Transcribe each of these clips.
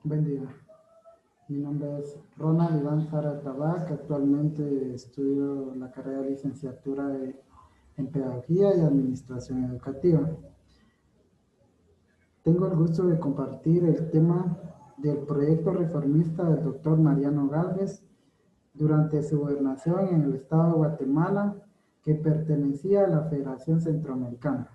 Buen día. Mi nombre es Ronald Iván Zara Tabac. Actualmente estudio la carrera de licenciatura en Pedagogía y Administración Educativa. Tengo el gusto de compartir el tema del proyecto reformista del doctor Mariano Gálvez durante su gobernación en el estado de Guatemala, que pertenecía a la Federación Centroamericana.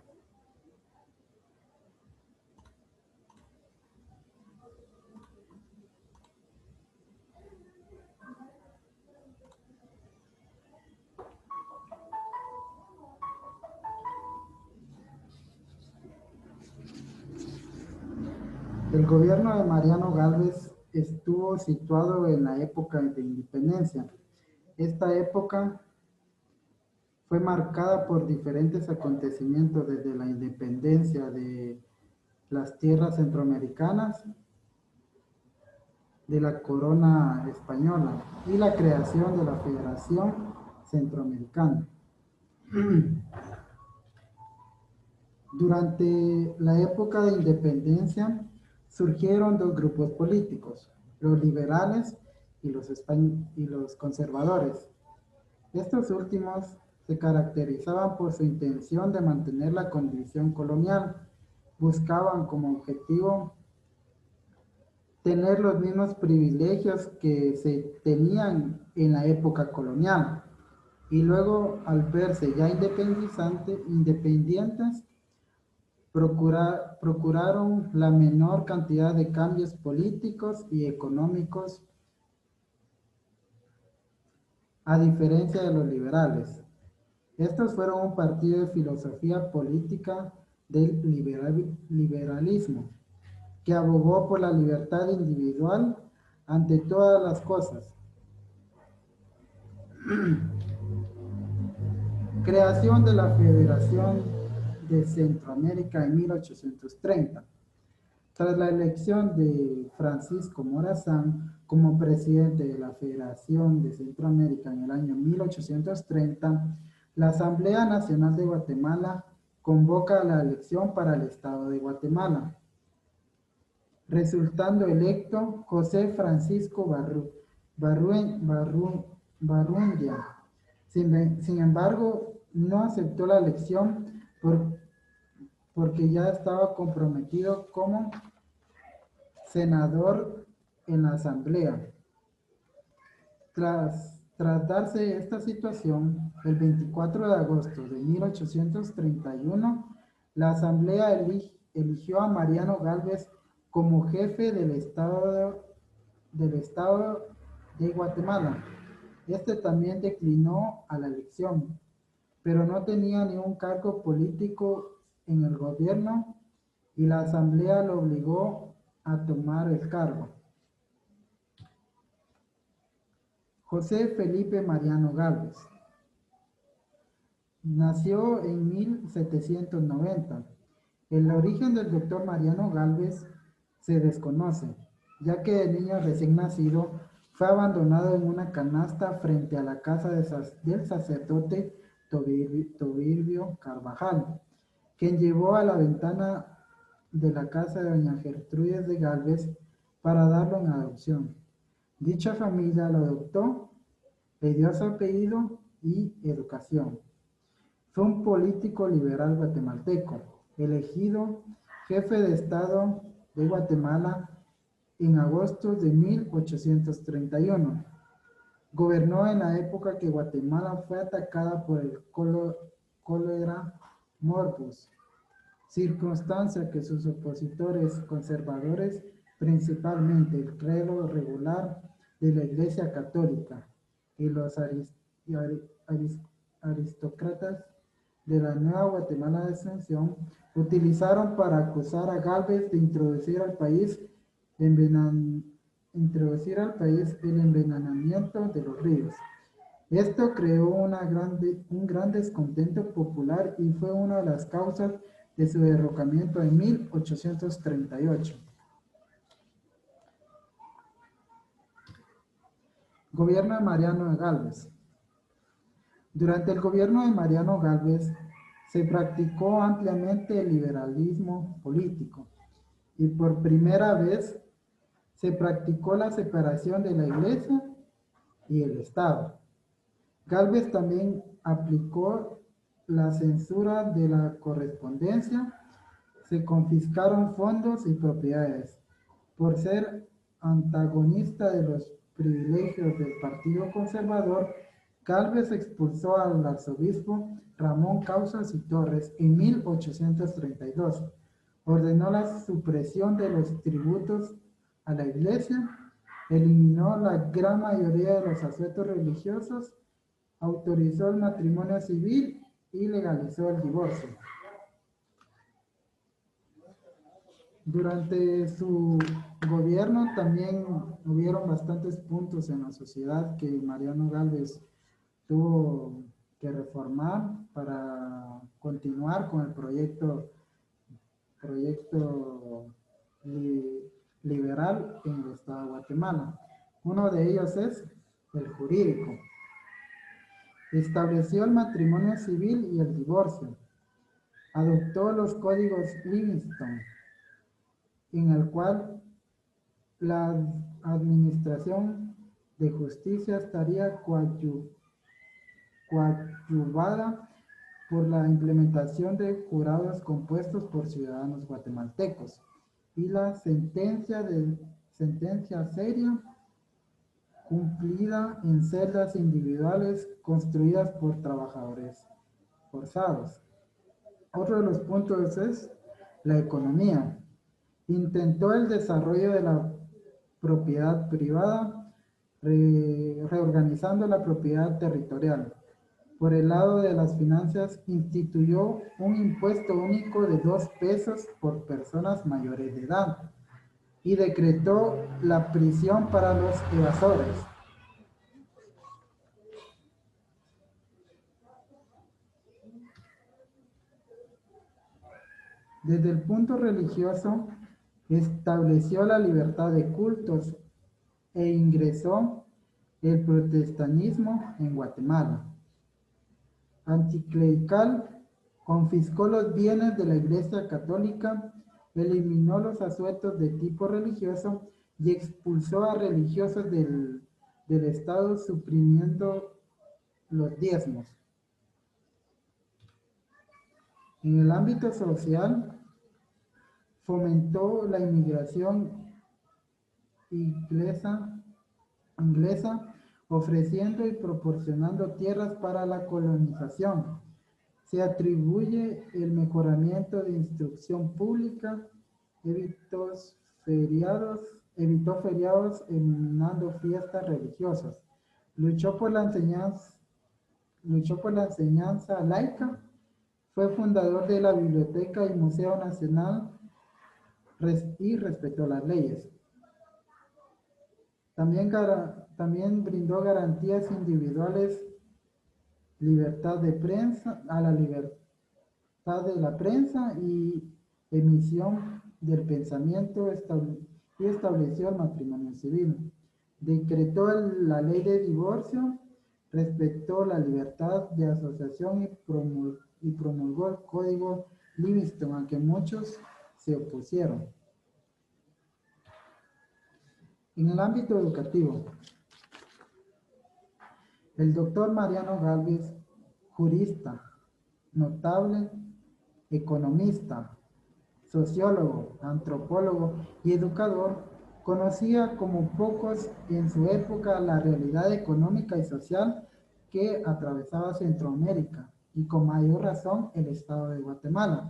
El gobierno de Mariano Gálvez estuvo situado en la época de independencia. Esta época fue marcada por diferentes acontecimientos desde la independencia de las tierras centroamericanas, de la corona española y la creación de la Federación Centroamericana. Durante la época de independencia surgieron dos grupos políticos, los liberales y los conservadores. Estos últimos se caracterizaban por su intención de mantener la condición colonial. Buscaban como objetivo tener los mismos privilegios que se tenían en la época colonial. Y luego, al verse ya independientes, procuraron la menor cantidad de cambios políticos y económicos, a diferencia de los liberales. Estos fueron un partido de filosofía política del liberalismo, que abogó por la libertad individual ante todas las cosas. Creación de la Federación de Centroamérica en 1830. Tras la elección de Francisco Morazán como presidente de la Federación de Centroamérica en el año 1830, la Asamblea Nacional de Guatemala convoca la elección para el Estado de Guatemala, resultando electo José Francisco Barrundia. Sin embargo, no aceptó la elección porque ya estaba comprometido como senador en la Asamblea. Tras darse esta situación, el 24 de agosto de 1831, la Asamblea eligió a Mariano Gálvez como jefe del Estado de Guatemala. Este también declinó a la elección, pero no tenía ningún cargo político en el gobierno y la Asamblea lo obligó a tomar el cargo. José Felipe Mariano Gálvez nació en 1790. El origen del doctor Mariano Gálvez se desconoce, ya que el niño recién nacido fue abandonado en una canasta frente a la casa del sacerdote Toribio Carvajal, quien llevó a la ventana de la casa de doña Gertrudis de Gálvez para darlo en adopción. Dicha familia lo adoptó, le dio su apellido y educación. Fue un político liberal guatemalteco, elegido jefe de Estado de Guatemala en agosto de 1831. Gobernó en la época que Guatemala fue atacada por el cólera morbus, circunstancia que sus opositores conservadores, principalmente el clero regular de la Iglesia Católica y los aristócratas de la Nueva Guatemala de Ascensión, utilizaron para acusar a Gálvez de introducir al país el envenenamiento de los ríos. Esto creó un gran descontento popular y fue una de las causas de su derrocamiento en 1838. Gobierno de Mariano Gálvez. Durante el gobierno de Mariano Gálvez se practicó ampliamente el liberalismo político y por primera vez Se practicó la separación de la Iglesia y el Estado. Gálvez también aplicó la censura de la correspondencia. Se confiscaron fondos y propiedades. Por ser antagonista de los privilegios del Partido Conservador, Gálvez expulsó al arzobispo Ramón Causas y Torres en 1832. Ordenó la supresión de los tributos a la Iglesia, eliminó la gran mayoría de los asuetos religiosos, autorizó el matrimonio civil y legalizó el divorcio. Durante su gobierno también hubieron bastantes puntos en la sociedad que Mariano Gálvez tuvo que reformar para continuar con el proyecto liberal en el estado de Guatemala. Uno de ellos es el jurídico. Estableció el matrimonio civil y el divorcio. Adoptó los códigos Livingston, en el cual la administración de justicia estaría coadyuvada por la implementación de jurados compuestos por ciudadanos guatemaltecos y la sentencia seria cumplida en celdas individuales construidas por trabajadores forzados. Otro de los puntos es la economía. Intentó el desarrollo de la propiedad privada, reorganizando la propiedad territorial. Por el lado de las finanzas, instituyó un impuesto único de 2 pesos por personas mayores de edad y decretó la prisión para los evasores. Desde el punto religioso, estableció la libertad de cultos e ingresó el protestantismo en Guatemala. Anticlerical, confiscó los bienes de la Iglesia Católica, eliminó los asuetos de tipo religioso y expulsó a religiosos del Estado, suprimiendo los diezmos. En el ámbito social, fomentó la inmigración inglesa, ofreciendo y proporcionando tierras para la colonización. Se atribuye el mejoramiento de instrucción pública, evitó feriados eliminando fiestas religiosas. Luchó por la enseñanza laica, fue fundador de la Biblioteca y Museo Nacional y respetó las leyes. También brindó garantías individuales, libertad de prensa, a la libertad de la prensa y emisión del pensamiento, y estableció el matrimonio civil. Decretó la ley de divorcio, respetó la libertad de asociación y promulgó el código Livingston, a que muchos se opusieron. En el ámbito educativo, el doctor Mariano Gálvez, jurista, notable, economista, sociólogo, antropólogo y educador, conocía como pocos en su época la realidad económica y social que atravesaba Centroamérica y con mayor razón el estado de Guatemala.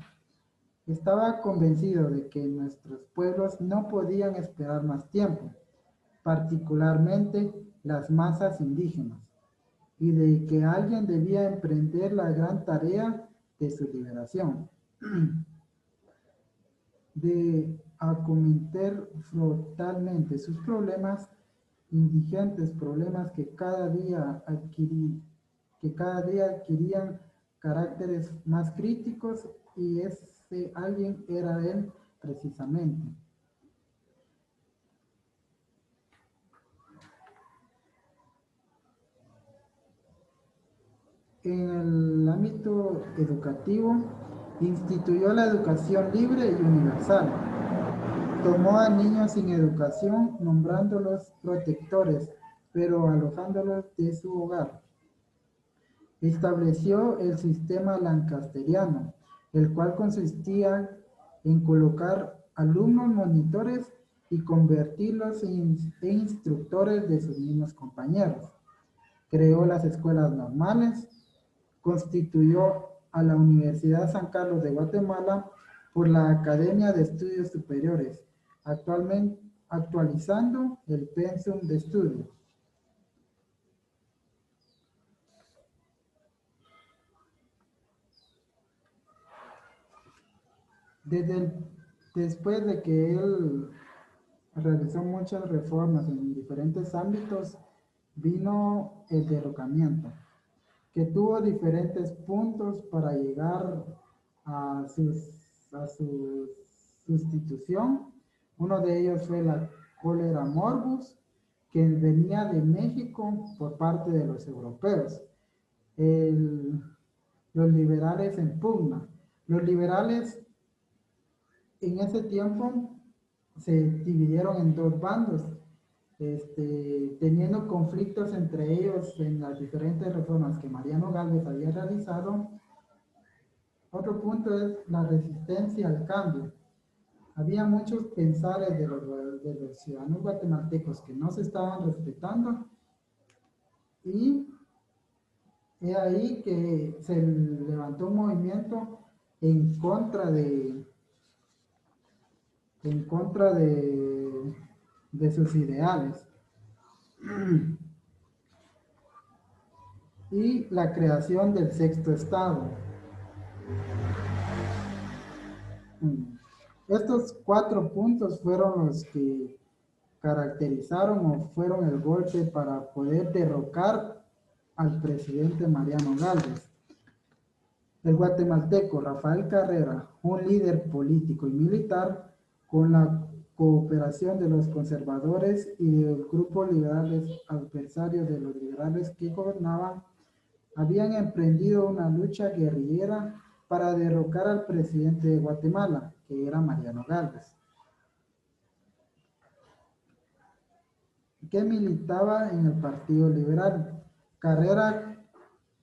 Estaba convencido de que nuestros pueblos no podían esperar más tiempo, particularmente las masas indígenas, y de que alguien debía emprender la gran tarea de su liberación, de acometer frontalmente sus problemas indigentes, problemas que cada día adquirían caracteres más críticos, y ese alguien era él precisamente. En el ámbito educativo, instituyó la educación libre y universal. Tomó a niños sin educación, nombrándolos protectores, pero alojándolos de su hogar. Estableció el sistema lancasteriano, el cual consistía en colocar alumnos monitores y convertirlos en instructores de sus mismos compañeros. Creó las escuelas normales, constituyó a la Universidad San Carlos de Guatemala por la Academia de Estudios Superiores, actualizando el pensum de estudio. Después de que él realizó muchas reformas en diferentes ámbitos, vino el derrocamiento, que tuvo diferentes puntos para llegar a su sustitución. Uno de ellos fue la cólera morbus, que venía de México por parte de los europeos. Los liberales en pugna. Los liberales en ese tiempo se dividieron en dos bandos, teniendo conflictos entre ellos en las diferentes reformas que Mariano Gálvez había realizado. Otro punto es la resistencia al cambio. Había muchos pensares de los ciudadanos guatemaltecos que no se estaban respetando, y es ahí que se levantó un movimiento en contra de sus ideales. Y la creación del sexto estado. Estos 4 puntos fueron los que caracterizaron o fueron el golpe para poder derrocar al presidente Mariano Gálvez. El guatemalteco Rafael Carrera, un líder político y militar, con la cooperación de los conservadores y del grupo liberales adversarios de los liberales que gobernaban, habían emprendido una lucha guerrillera para derrocar al presidente de Guatemala, que era Mariano Gálvez, que militaba en el Partido Liberal. Carrera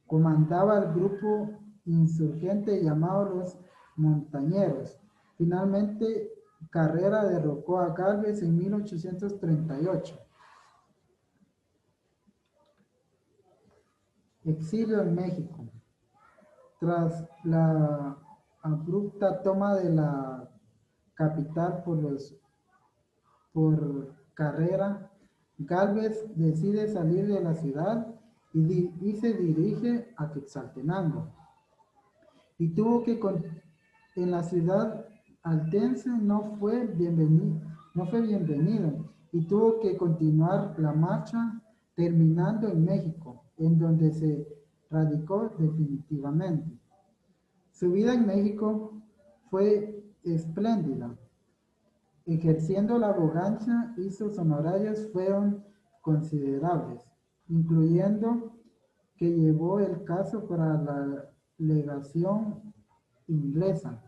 comandaba el grupo insurgente llamado los Montañeros. Finalmente, Carrera derrocó a Gálvez en 1838. Exilio en México. Tras la abrupta toma de la capital por Carrera, Gálvez decide salir de la ciudad y se dirige a Quetzaltenango. Y en la ciudad altense no fue bienvenido y tuvo que continuar la marcha, terminando en México, en donde se radicó definitivamente. Su vida en México fue espléndida, ejerciendo la abogacía, y sus honorarios fueron considerables, incluyendo que llevó el caso para la legación inglesa,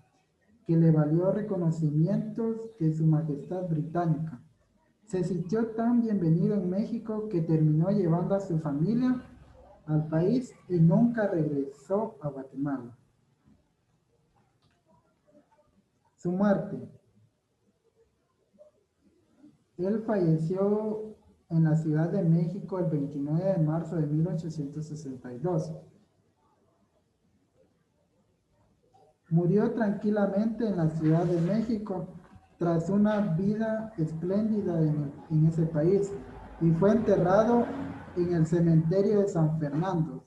que le valió reconocimientos de su majestad británica. Se sintió tan bienvenido en México que terminó llevando a su familia al país y nunca regresó a Guatemala. Su muerte. Él falleció en la Ciudad de México el 29 de marzo de 1862. Murió tranquilamente en la Ciudad de México tras una vida espléndida en ese país, y fue enterrado en el cementerio de San Fernando.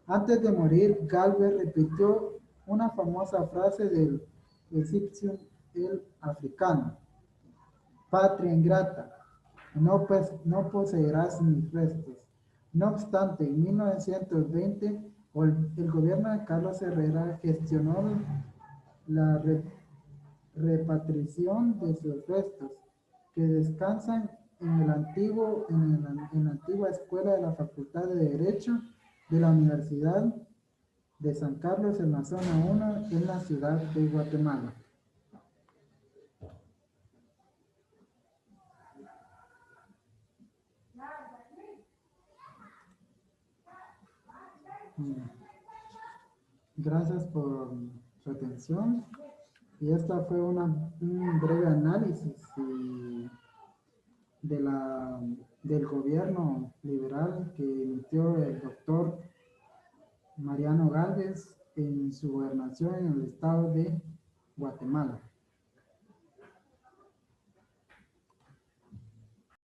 Antes de morir, Gálvez repitió una famosa frase del egipcio el africano: patria ingrata, no poseerás mis restos. No obstante, en 1920, el gobierno de Carlos Herrera gestionó la repatriación de sus restos, que descansan en la antigua escuela de la Facultad de Derecho de la Universidad de San Carlos, en la zona 1, en la ciudad de Guatemala. Mm, Gracias por su atención. Y esta fue un breve análisis de del gobierno liberal que emitió el doctor Mariano Gálvez en su gobernación en el estado de Guatemala.